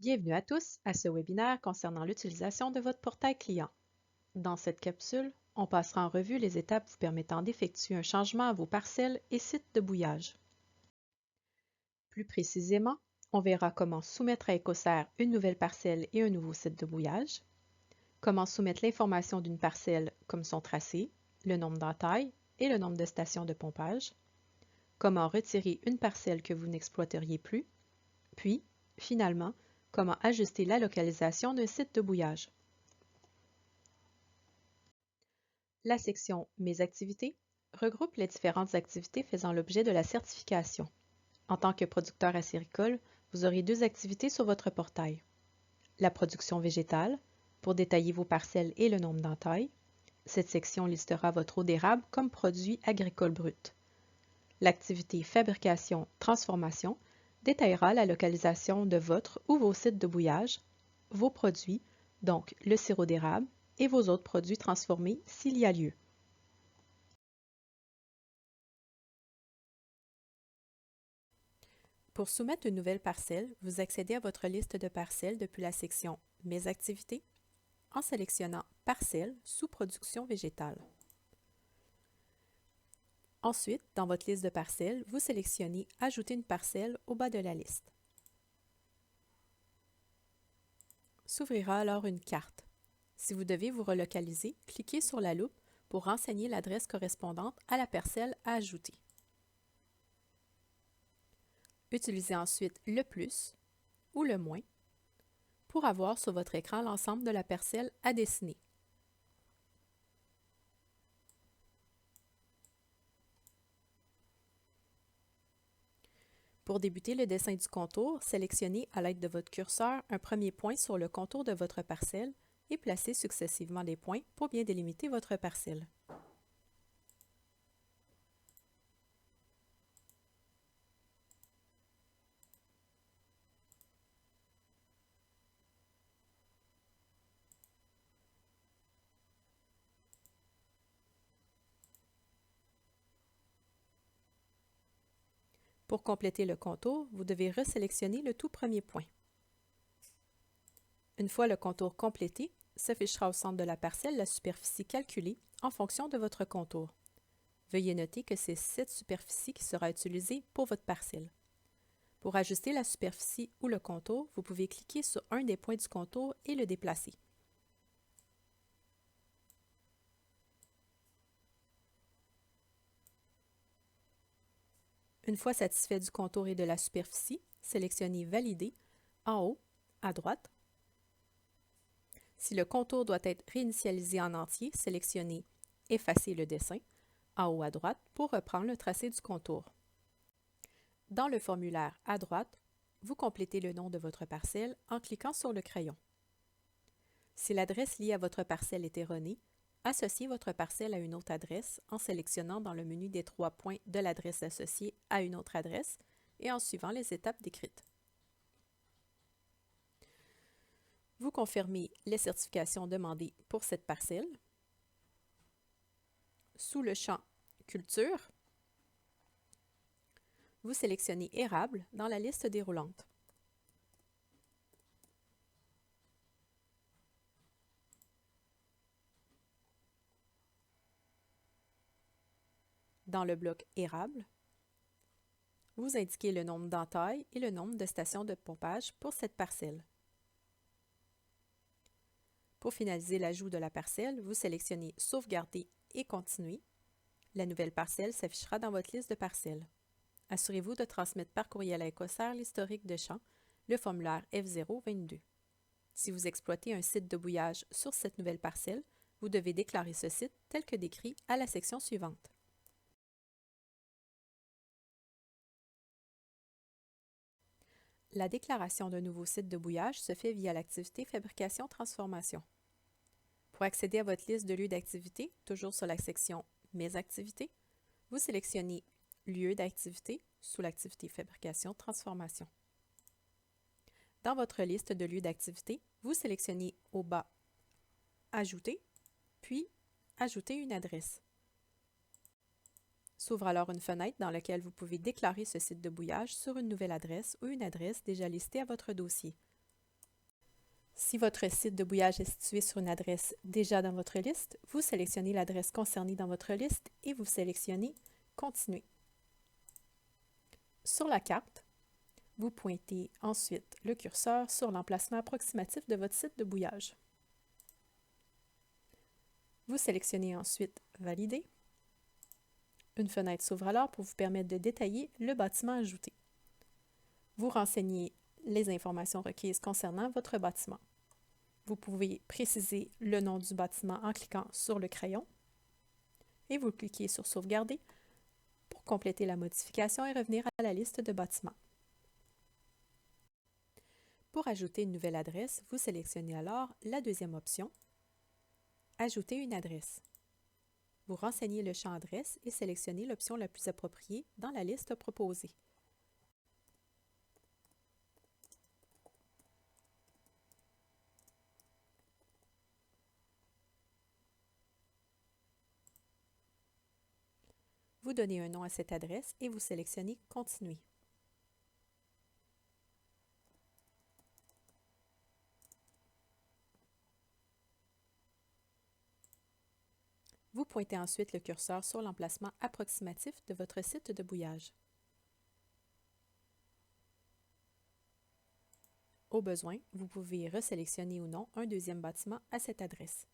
Bienvenue à tous à ce webinaire concernant l'utilisation de votre portail client. Dans cette capsule, on passera en revue les étapes vous permettant d'effectuer un changement à vos parcelles et sites de bouillage. Plus précisément, on verra comment soumettre à Écossaire une nouvelle parcelle et un nouveau site de bouillage, comment soumettre l'information d'une parcelle comme son tracé, le nombre d'entailles et le nombre de stations de pompage, comment retirer une parcelle que vous n'exploiteriez plus, puis, finalement, comment ajuster la localisation d'un site de bouillage. La section Mes activités regroupe les différentes activités faisant l'objet de la certification. En tant que producteur acéricole, vous aurez deux activités sur votre portail. La production végétale, pour détailler vos parcelles et le nombre d'entailles. Cette section listera votre eau d'érable comme produit agricole brut. L'activité Fabrication-Transformation détaillera la localisation de votre ou vos sites de bouillage, vos produits, donc le sirop d'érable, et vos autres produits transformés s'il y a lieu. Pour soumettre une nouvelle parcelle, vous accédez à votre liste de parcelles depuis la section Mes activités en sélectionnant Parcelles sous production végétale. Ensuite, dans votre liste de parcelles, vous sélectionnez Ajouter une parcelle au bas de la liste. S'ouvrira alors une carte. Si vous devez vous relocaliser, cliquez sur la loupe pour renseigner l'adresse correspondante à la parcelle à ajouter. Utilisez ensuite le plus ou le moins pour avoir sur votre écran l'ensemble de la parcelle à dessiner. Pour débuter le dessin du contour, sélectionnez à l'aide de votre curseur un premier point sur le contour de votre parcelle et placez successivement des points pour bien délimiter votre parcelle. Pour compléter le contour, vous devez resélectionner le tout premier point. Une fois le contour complété, s'affichera au centre de la parcelle la superficie calculée en fonction de votre contour. Veuillez noter que c'est cette superficie qui sera utilisée pour votre parcelle. Pour ajuster la superficie ou le contour, vous pouvez cliquer sur un des points du contour et le déplacer. Une fois satisfait du contour et de la superficie, sélectionnez Valider en haut, à droite. Si le contour doit être réinitialisé en entier, sélectionnez Effacer le dessin en haut à droite pour reprendre le tracé du contour. Dans le formulaire à droite, vous complétez le nom de votre parcelle en cliquant sur le crayon. Si l'adresse liée à votre parcelle est erronée, associez votre parcelle à une autre adresse en sélectionnant dans le menu des 3 points de l'adresse associée à une autre adresse et en suivant les étapes décrites. Vous confirmez les certifications demandées pour cette parcelle. Sous le champ Culture, vous sélectionnez Érable dans la liste déroulante. Dans le bloc Érable, vous indiquez le nombre d'entailles et le nombre de stations de pompage pour cette parcelle. Pour finaliser l'ajout de la parcelle, vous sélectionnez Sauvegarder et Continuer. La nouvelle parcelle s'affichera dans votre liste de parcelles. Assurez-vous de transmettre par courriel à Écossaire l'historique de champ, le formulaire F022. Si vous exploitez un site de bouillage sur cette nouvelle parcelle, vous devez déclarer ce site tel que décrit à la section suivante. La déclaration d'un nouveau site de bouillage se fait via l'activité Fabrication-Transformation. Pour accéder à votre liste de lieux d'activité, toujours sur la section Mes activités, vous sélectionnez Lieu d'activité sous l'activité Fabrication-Transformation. Dans votre liste de lieux d'activité, vous sélectionnez au bas Ajouter, puis Ajouter une adresse. S'ouvre alors une fenêtre dans laquelle vous pouvez déclarer ce site de bouillage sur une nouvelle adresse ou une adresse déjà listée à votre dossier. Si votre site de bouillage est situé sur une adresse déjà dans votre liste, vous sélectionnez l'adresse concernée dans votre liste et vous sélectionnez « Continuer ». Sur la carte, vous pointez ensuite le curseur sur l'emplacement approximatif de votre site de bouillage. Vous sélectionnez ensuite « Valider ». Une fenêtre s'ouvre alors pour vous permettre de détailler le bâtiment ajouté. Vous renseignez les informations requises concernant votre bâtiment. Vous pouvez préciser le nom du bâtiment en cliquant sur le crayon et vous cliquez sur « Sauvegarder » pour compléter la modification et revenir à la liste de bâtiments. Pour ajouter une nouvelle adresse, vous sélectionnez alors la deuxième option « Ajouter une adresse ». Vous renseignez le champ adresse et sélectionnez l'option la plus appropriée dans la liste proposée. Vous donnez un nom à cette adresse et vous sélectionnez « Continuer ». Vous pointez ensuite le curseur sur l'emplacement approximatif de votre site de bouillage. Au besoin, vous pouvez resélectionner ou non un deuxième bâtiment à cette adresse.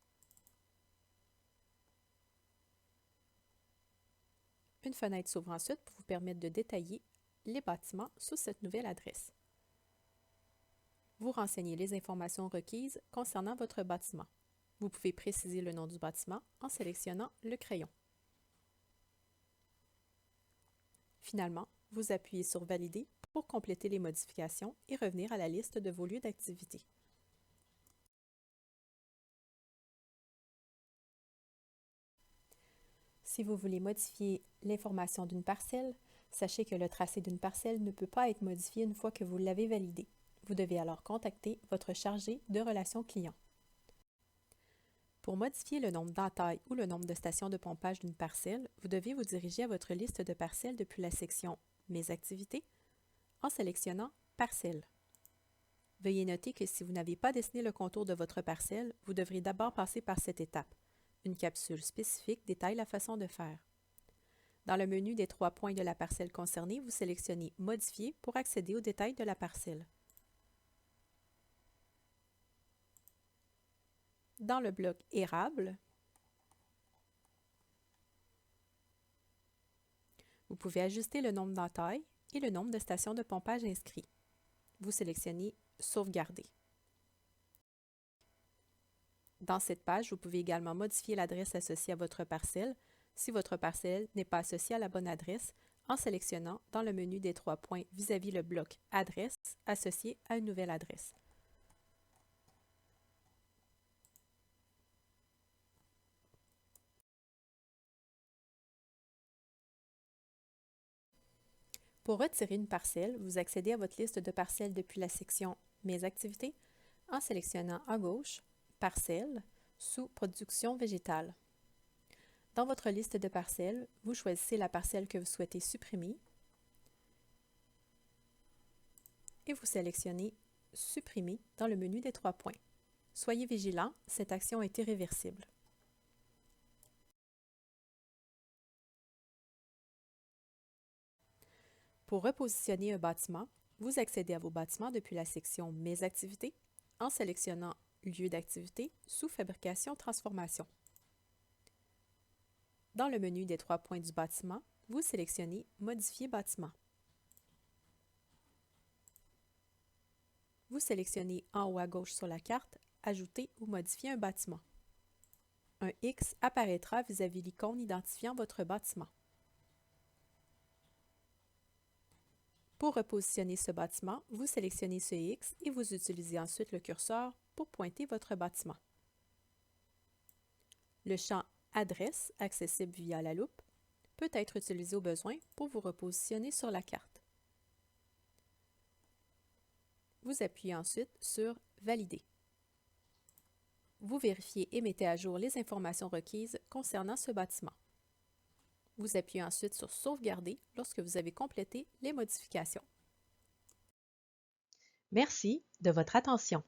Une fenêtre s'ouvre ensuite pour vous permettre de détailler les bâtiments sous cette nouvelle adresse. Vous renseignez les informations requises concernant votre bâtiment. Vous pouvez préciser le nom du bâtiment en sélectionnant le crayon. Finalement, vous appuyez sur « Valider » pour compléter les modifications et revenir à la liste de vos lieux d'activité. Si vous voulez modifier l'information d'une parcelle, sachez que le tracé d'une parcelle ne peut pas être modifié une fois que vous l'avez validé. Vous devez alors contacter votre chargé de relations clients. Pour modifier le nombre d'entailles ou le nombre de stations de pompage d'une parcelle, vous devez vous diriger à votre liste de parcelles depuis la section « Mes activités » en sélectionnant « Parcelles ». Veuillez noter que si vous n'avez pas dessiné le contour de votre parcelle, vous devrez d'abord passer par cette étape. Une capsule spécifique détaille la façon de faire. Dans le menu des 3 points de la parcelle concernée, vous sélectionnez « Modifier » pour accéder aux détails de la parcelle. Dans le bloc « Érable », vous pouvez ajuster le nombre d'entailles et le nombre de stations de pompage inscrits. Vous sélectionnez « Sauvegarder ». Dans cette page, vous pouvez également modifier l'adresse associée à votre parcelle si votre parcelle n'est pas associée à la bonne adresse en sélectionnant dans le menu des 3 points vis-à-vis le bloc « Adresse » associé à une nouvelle adresse. Pour retirer une parcelle, vous accédez à votre liste de parcelles depuis la section « Mes activités » en sélectionnant à gauche « Parcelles » sous « Production végétale ». Dans votre liste de parcelles, vous choisissez la parcelle que vous souhaitez supprimer et vous sélectionnez « Supprimer » dans le menu des 3 points. Soyez vigilant, cette action est irréversible. Pour repositionner un bâtiment, vous accédez à vos bâtiments depuis la section « Mes activités » en sélectionnant « Lieu d'activité » sous « Fabrication-transformation ». Dans le menu des 3 points du bâtiment, vous sélectionnez « Modifier bâtiment ». Vous sélectionnez en haut à gauche sur la carte « Ajouter ou modifier un bâtiment ». Un X apparaîtra vis-à-vis l'icône identifiant votre bâtiment. Pour repositionner ce bâtiment, vous sélectionnez ce X et vous utilisez ensuite le curseur pour pointer votre bâtiment. Le champ « Adresse » accessible via la loupe peut être utilisé au besoin pour vous repositionner sur la carte. Vous appuyez ensuite sur « Valider ». Vous vérifiez et mettez à jour les informations requises concernant ce bâtiment. Vous appuyez ensuite sur « Sauvegarder » lorsque vous avez complété les modifications. Merci de votre attention.